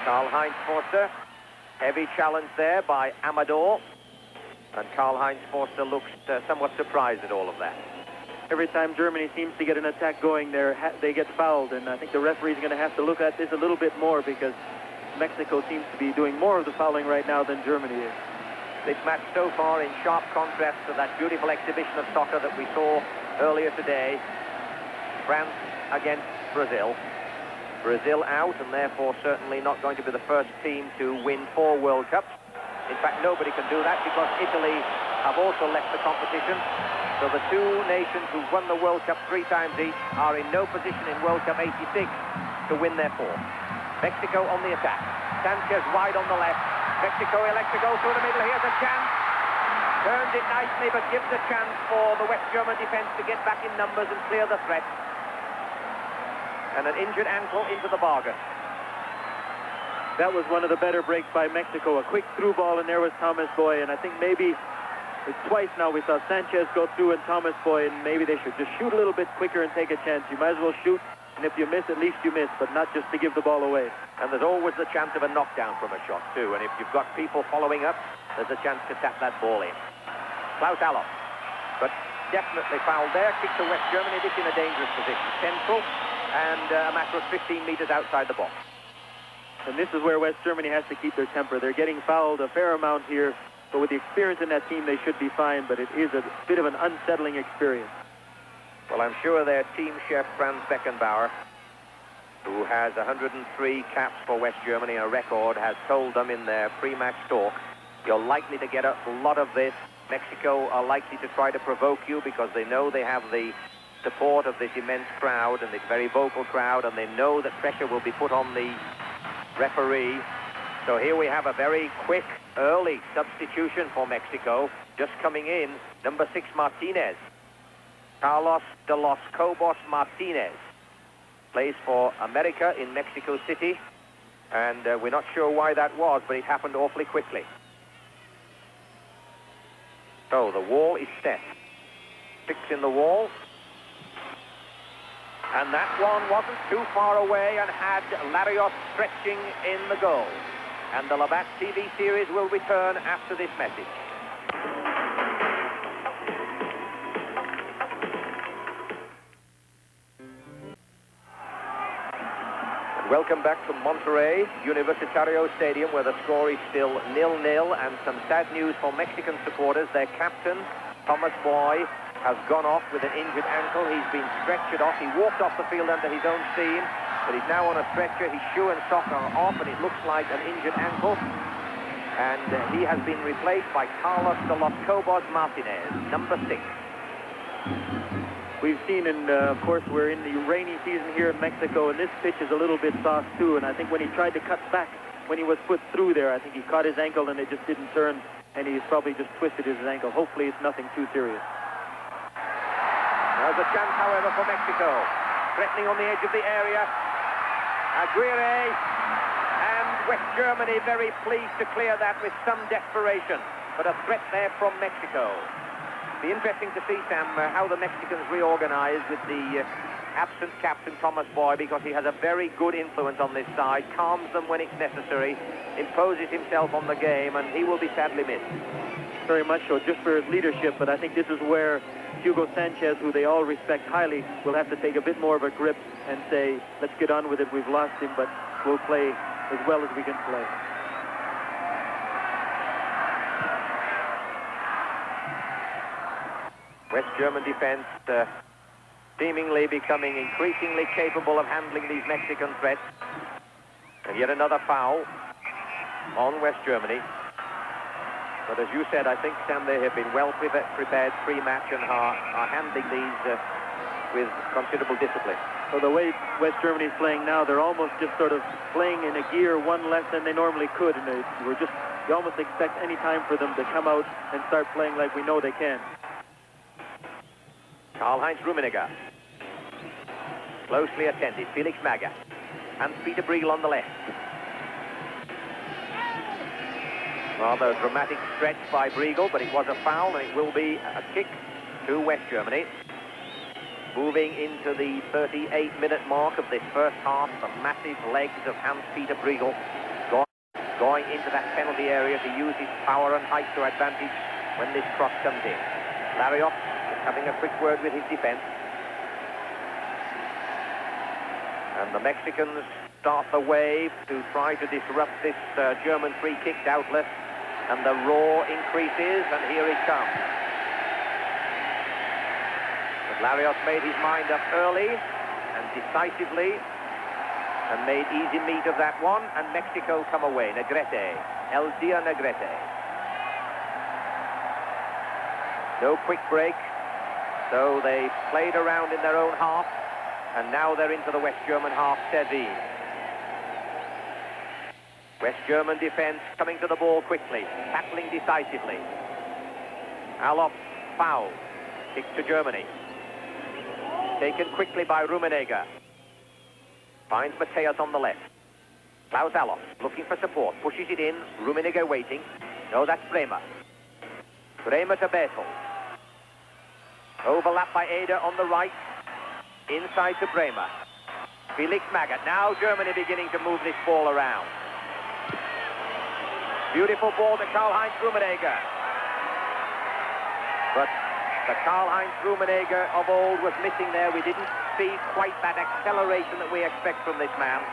Karl-Heinz Forster, heavy challenge there by Amador. And Karl-Heinz Forster looks somewhat surprised at all of that. Every time Germany seems to get an attack going there, they get fouled, and I think the referee's going to have to look at this a little bit more because Mexico seems to be doing more of the fouling right now than Germany is. This match so far in sharp contrast to that beautiful exhibition of soccer that we saw earlier today. France against Brazil. Brazil out, and therefore certainly not going to be the first team to win 4 World Cups. In fact, nobody can do that because Italy have also left the competition. So the two nations who've won the World Cup 3 times each are in no position in World Cup 86 to win their 4. Mexico on the attack. Sanchez wide on the left. Mexico elects to go through the middle. Here's a chance. Turns it nicely, but gives a chance for the West German defense to get back in numbers and clear the threat. And an injured ankle into the bargain. That was one of the better breaks by Mexico. A quick through ball, and there was Thomas Boy. And I think maybe it's twice now we saw Sanchez go through and Thomas Boy, and maybe they should just shoot a little bit quicker and take a chance. You might as well shoot, and if you miss, at least you miss, but not just to give the ball away. And there's always the chance of a knockdown from a shot, too. And if you've got people following up, there's a chance to tap that ball in. Klaus Allop, but definitely fouled there. Kick to West Germany. This in a dangerous position. Central, and a matter of 15 meters outside the box. And this is where West Germany has to keep their temper. They're getting fouled a fair amount here, but with the experience in that team, they should be fine, but it is a bit of an unsettling experience. Well, I'm sure their team chef, Franz Beckenbauer, who has 103 caps for West Germany, a record, has told them in their pre-match talk, you're likely to get a lot of this. Mexico are likely to try to provoke you because they know they have the support of this immense crowd and this very vocal crowd, and they know that pressure will be put on the referee. So here we have a very quick, early substitution for Mexico. Just coming in, number 6, Martinez. Carlos de los Cobos Martinez plays for America in Mexico City, and we're not sure why that was, but it happened awfully quickly. So the wall is set. 6 in the wall. And that one wasn't too far away and had Larios stretching in the goal. And the Labatt TV series will return after this message. Welcome back to Monterrey Universitario Stadium, where the score is still 0-0, and some sad news for Mexican supporters. Their captain, Thomas Boy, has gone off with an injured ankle. He's been stretchered off. He walked off the field under his own steam, but he's now on a stretcher. His shoe and sock are off, and it looks like an injured ankle. And he has been replaced by Carlos de los Cobos Martinez, number 6. We've seen, and of course, we're in the rainy season here in Mexico, and this pitch is a little bit soft, too. And I think when he tried to cut back, when he was put through there, I think he caught his ankle, and it just didn't turn, and he's probably just twisted his ankle. Hopefully, it's nothing too serious. There's a chance, however, for Mexico. Threatening on the edge of the area. Aguirre, and West Germany very pleased to clear that with some desperation. But a threat there from Mexico. Be interesting to see, Sam, how the Mexicans reorganize with the absent captain Thomas Boy, because he has a very good influence on this side, calms them when it's necessary, imposes himself on the game, and he will be sadly missed. Very much so, just for his leadership, but I think this is where Hugo Sanchez, who they all respect highly, will have to take a bit more of a grip and say, let's get on with it, we've lost him, but we'll play as well as we can play. West German defense seemingly becoming increasingly capable of handling these Mexican threats. And yet another foul on West Germany. But as you said, I think, Sam, they have been well prepared pre-match and are handling these with considerable discipline. So the way West Germany is playing now, they're almost just sort of playing in a gear one less than they normally could. And you almost expect any time for them to come out and start playing like we know they can. Karl-Heinz Rummenigge. Closely attended. Felix Magath. Hans-Peter Briegel on the left. Rather dramatic stretch by Briegel, but it was a foul, and it will be a kick to West Germany. Moving into the 38-minute mark of this first half, the massive legs of Hans-Peter Briegel going into that penalty area to use his power and height to advantage when this cross comes in. Larios is having a quick word with his defense. And the Mexicans start the wave to try to disrupt this German free kick outlet. And the roar increases, and here it comes. But Larios made his mind up early and decisively, and made easy meat of that one, and Mexico come away. Negrete, El Dia Negrete. No quick break, so they played around in their own half, and now they're into the West German half, Servin. West German defense coming to the ball quickly, tackling decisively. Alof, foul, kick to Germany. Taken quickly by Rummenigge. Finds Mateus on the left. Klaus Alof looking for support, pushes it in. Rummenigge waiting. No, that's Bremer. Bremer to Bertel. Overlap by Eder on the right. Inside to Bremer. Felix Magath. Now Germany beginning to move this ball around. Beautiful ball to Karl-Heinz Rummenigge. But the Karl-Heinz Rummenigge of old was missing there. We didn't see quite that acceleration that we expect from this man.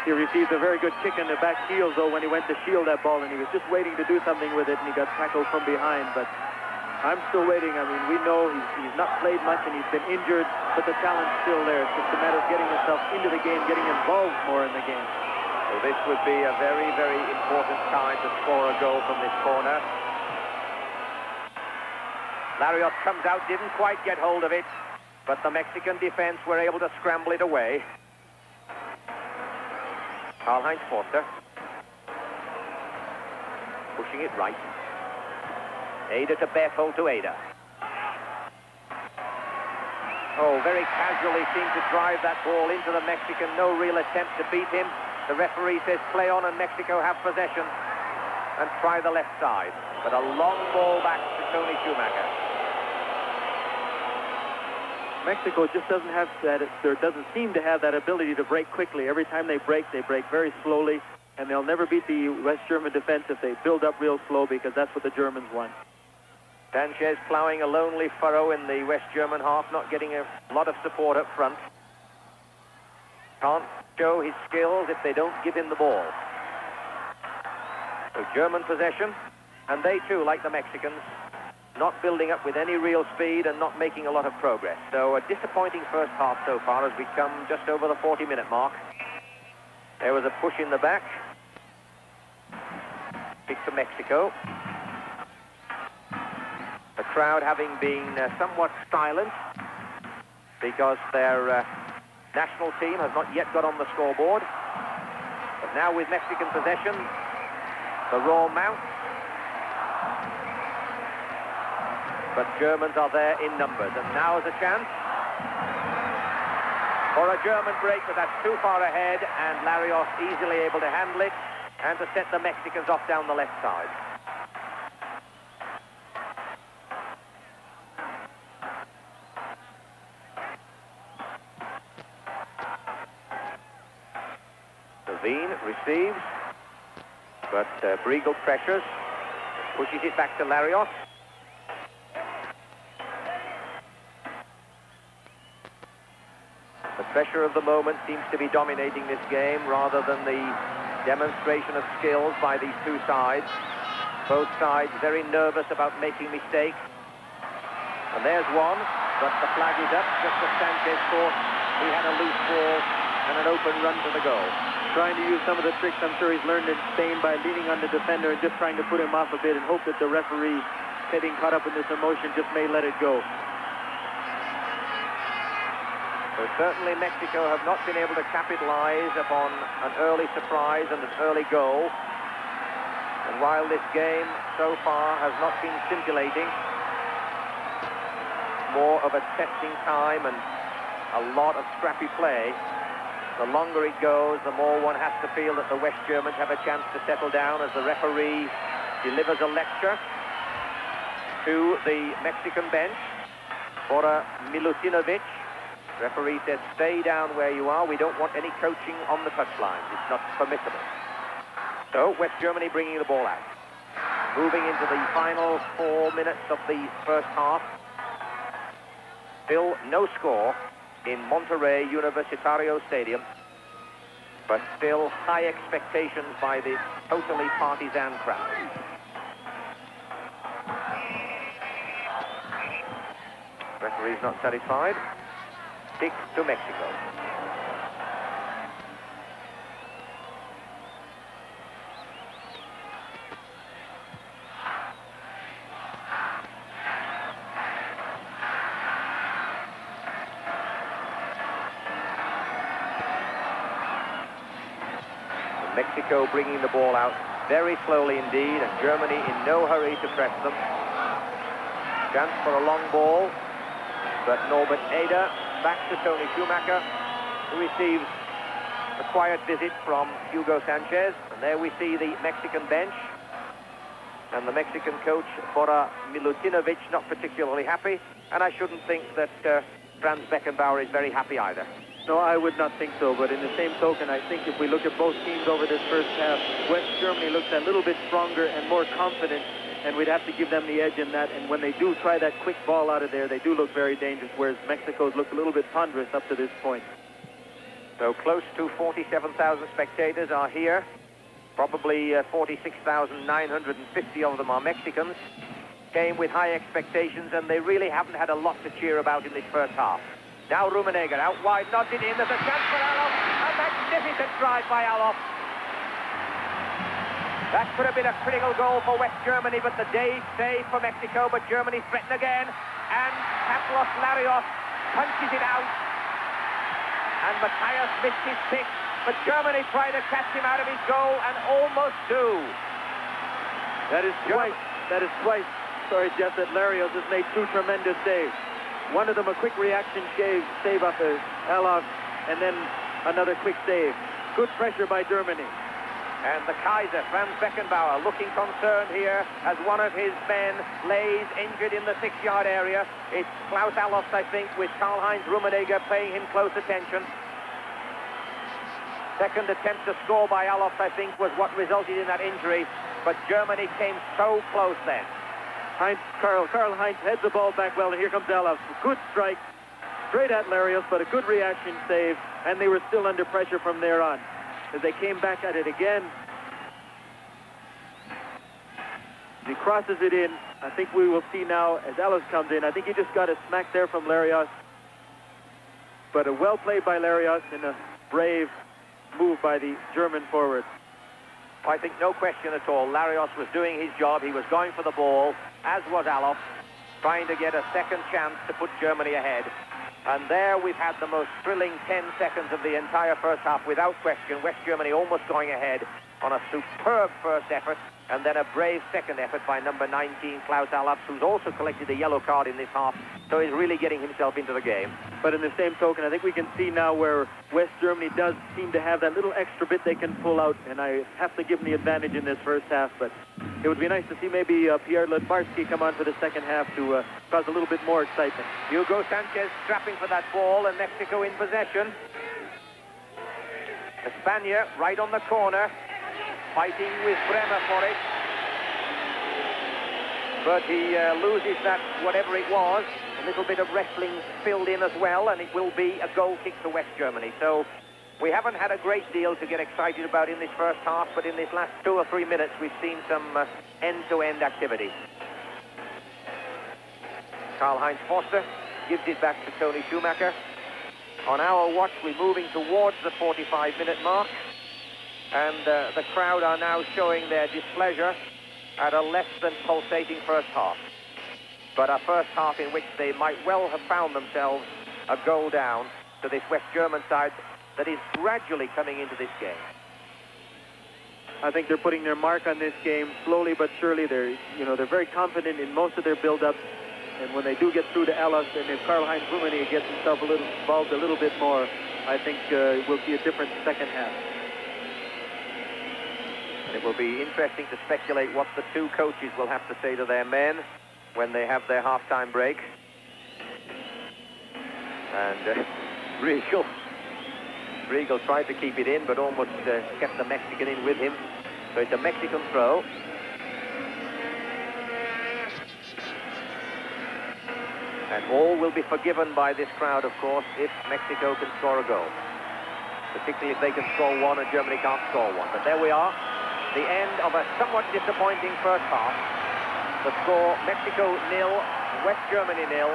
He received a very good kick in the back heels, though, when he went to shield that ball, and he was just waiting to do something with it, and he got tackled from behind. But I'm still waiting. I mean, we know he's not played much, and he's been injured, but the talent's still there. It's just a matter of getting himself into the game, getting involved more in the game. So this would be a very, very important time to score a goal from this corner. Larios comes out, didn't quite get hold of it, but the Mexican defense were able to scramble it away. Karl-Heinz Forster. Pushing it right. Eder to Bertel to Eder. Oh, very casually seemed to drive that ball into the Mexican. No real attempt to beat him. The referee says play on and Mexico have possession and try the left side. But a long ball back to Tony Schumacher. Mexico just doesn't have that, or doesn't seem to have that ability to break quickly. Every time they break very slowly, and they'll never beat the West German defense if they build up real slow, because that's what the Germans want. Sanchez plowing a lonely furrow in the West German half, not getting a lot of support up front. Can't show his skills if they don't give him the ball. So German possession, and they too, like the Mexicans, not building up with any real speed and not making a lot of progress. So a disappointing first half so far as we come just over the 40-minute mark. There was a push in the back. Kick to Mexico. The crowd having been somewhat silent because their national team has not yet got on the scoreboard. But now with Mexican possession, the roar mounts. But Germans are there in numbers, and now is a chance for a German break, but that's too far ahead, and Larios easily able to handle it and to set the Mexicans off down the left side. Levine receives, but Briegel pressures, pushes it back to Larios. The pressure of the moment seems to be dominating this game rather than the demonstration of skills by these two sides. Both sides very nervous about making mistakes. And there's one, but the flag is up just as Sanchez thought he had a loose ball and an open run to the goal. Trying to use some of the tricks I'm sure he's learned in Spain by leaning on the defender and just trying to put him off a bit and hope that the referee, getting caught up in this emotion, just may let it go. So certainly Mexico have not been able to capitalize upon an early surprise and an early goal. And while this game so far has not been scintillating, more of a testing time and a lot of scrappy play, the longer it goes, the more one has to feel that the West Germans have a chance to settle down as the referee delivers a lecture to the Mexican bench for Milutinovic. Referee says, stay down where you are. We don't want any coaching on the touchlines. It's not permissible. So West Germany bringing the ball out. Moving into the final 4 minutes of the first half. Still no score in Monterrey Universitario Stadium, but still high expectations by the totally partisan crowd. Referee's not satisfied. Kick to Mexico. Mexico bringing the ball out very slowly indeed, and Germany in no hurry to press them. Chance for a long ball, but Norbert Eder back to Tony Schumacher, who receives a quiet visit from Hugo Sanchez. And there we see the Mexican bench, and the Mexican coach, Bora Milutinovic, not particularly happy, and I shouldn't think that Franz Beckenbauer is very happy either. No, I would not think so, but in the same token, I think if we look at both teams over this first half, West Germany looks a little bit stronger and more confident, and we'd have to give them the edge in that. And when they do try that quick ball out of there, they do look very dangerous, whereas Mexico's look a little bit ponderous up to this point. So close to 47,000 spectators are here. Probably 46,950 of them are Mexicans. Came with high expectations, and they really haven't had a lot to cheer about in this first half. Now Rummenigge out wide, nodded in. There's a chance for Alof. A magnificent drive by Alof. That could have been a critical goal for West Germany, but the day saved for Mexico. But Germany threaten again, and Carlos Larios punches it out. And Matthias missed his pick, but Germany tried to catch him out of his goal and almost do. That is twice. Sorry, Jeff, that Larios has made two tremendous saves. One of them a quick reaction save off of Alof, and then another quick save. Good pressure by Germany. And the Kaiser, Franz Beckenbauer, looking concerned here as one of his men lays injured in the 6-yard area. It's Klaus Allofs, I think, with Karl-Heinz Rummenigge paying him close attention. Second attempt to score by Allofs, I think, was what resulted in that injury. But Germany came so close then. Karl-Heinz heads the ball back well, and here comes Allofs. Good strike, straight at Larios, but a good reaction save, and they were still under pressure from there on. As they came back at it again, he crosses it in. I think we will see now as Allofs comes in. I think he just got a smack there from Larios, but a well played by Larios and a brave move by the German forward. I think no question at all. Larios was doing his job. He was going for the ball, as was Alof, trying to get a second chance to put Germany ahead. And there we've had the most thrilling 10 seconds of the entire first half, without question. West Germany almost going ahead on a superb first effort, and then a brave second effort by number 19, Klaus Allofs, who's also collected a yellow card in this half, so he's really getting himself into the game. But in the same token, I think we can see now where West Germany does seem to have that little extra bit they can pull out, and I have to give them the advantage in this first half, but it would be nice to see maybe Pierre Ledvarsky come on for the second half to cause a little bit more excitement. Hugo Sanchez strapping for that ball, and Mexico in possession. Espana right on the corner, fighting with Bremer for it. But he loses that, whatever it was. A little bit of wrestling filled in as well, and it will be a goal kick to West Germany. So we haven't had a great deal to get excited about in this first half, but in this last 2 or 3 minutes, we've seen some end-to-end activity. Karl-Heinz Foster gives it back to Tony Schumacher. On our watch, we're moving towards the 45-minute mark, and the crowd are now showing their displeasure at a less than pulsating first half. But a first half in which they might well have found themselves a goal down to this West German side that is gradually coming into this game. I think they're putting their mark on this game slowly but surely. They're very confident in most of their build-ups, and when they do get through to Allofs, and if Karl-Heinz Rummenigge gets himself involved a little bit more, I think we'll see a different second half. And it will be interesting to speculate what the two coaches will have to say to their men when they have their half-time break. And Riegel tried to keep it in, but almost kept the Mexican in with him. So it's a Mexican throw. And all will be forgiven by this crowd, of course, if Mexico can score a goal. Particularly if they can score one and Germany can't score one. But there we are, the end of a somewhat disappointing first half. The score, Mexico 0, West Germany 0.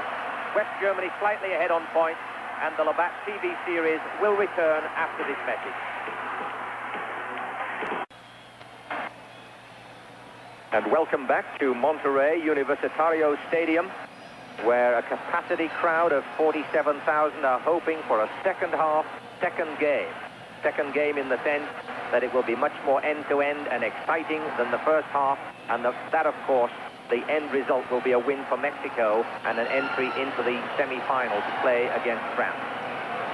West Germany slightly ahead on points, and the Labatt TV series will return after this message. And welcome back to Monterrey Universitario Stadium, where a capacity crowd of 47,000 are hoping for a second half, second game. Second game in the sense that it will be much more end-to-end and exciting than the first half, and that, of course, the end result will be a win for Mexico and an entry into the semi-final to play against France.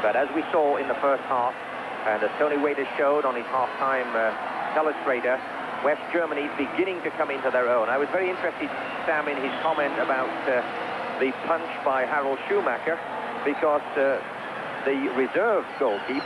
But as we saw in the first half, and as Tony Waiters showed on his half-time telestrator, West Germany beginning to come into their own. I was very interested, Sam, in his comment about the punch by Harold Schumacher, because the reserve goalkeeper